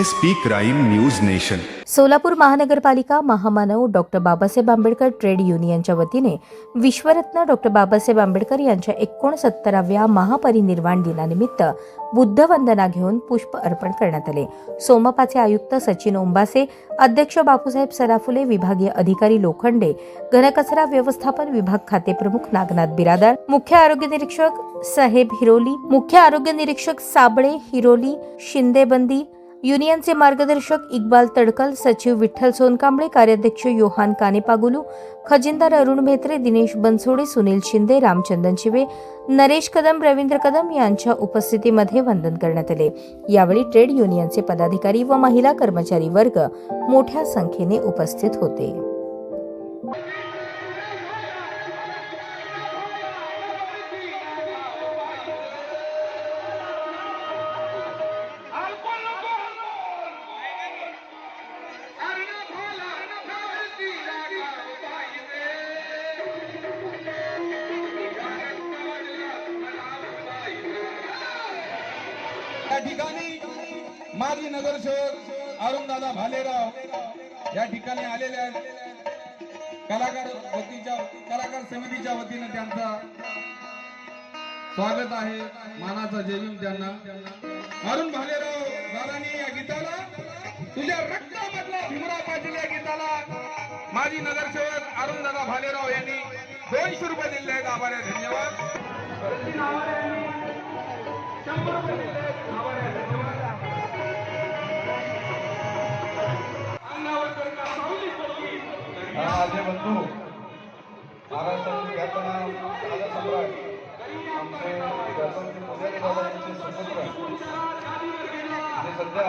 Speak crime news nation. Solapur महानगरपालिका महामानव doctor Babasaheb Ambedkar trade युनियनच्या वतीने विश्वरत्न डॉक्टर बाबासाहेब आंबेडकर यांच्या 69व्या महापरिनिर्वाण दिनानिमित्त बुद्धवंदना घेऊन पुष्प अर्पण करण्यात आले. सोमपाचे आयुक्त सचिन ओंबासे, अध्यक्ष बापूसाहेब सराफुले, विभागीय अधिकारी लोखंडे, घनकचरा व्यवस्थापन विभाग खाते प्रमुख नागनाथ बिरादार, मुख्य आरोग्य निरीक्षक साहेब हिरोली, मुख्य आरोग्य निरीक्षक साबळे हिरोली, शिंदेबंदी, युनियनचे मार्गदर्शक इक्बाल तडकल, सचिव विठ्ठल सोनकांबळे, कार्याध्यक्ष योहान कानेपागुलू, खजिनदार अरुण म्हेत्रे, दिनेश बनसोडे, सुनील शिंदे, रामचंदन शिवे, नरेश कदम, रवींद्र कदम यांच्या उपस्थितीमध्ये वंदन करण्यात आले. यावेळी ट्रेड युनियनचे पदाधिकारी व महिला कर्मचारी वर्ग मोठ्या संख्येने उपस्थित होते. या ठिकाणी माजी नगरसेवक अरुणदादा भालेराव या ठिकाणी आलेले आहेत. कलाकार समितीच्या वतीने त्यांचा स्वागत आहे. मानाचा जयभीम त्यांना. अरुण भालेराव दादांनी या गीताला तुझ्या रक्तामधला भीमराव पाटील या गीताला माजी नगरसेवक अरुणदादा भालेराव यांनी 200 रुपये दिले आहेत. आभार आहे, धन्यवाद. माझे बंधू महाराष्ट्राचे ख्यातनाम सम्राट आमचे गणपती पुजारी दादा यांचे सुपुत्र जे सध्या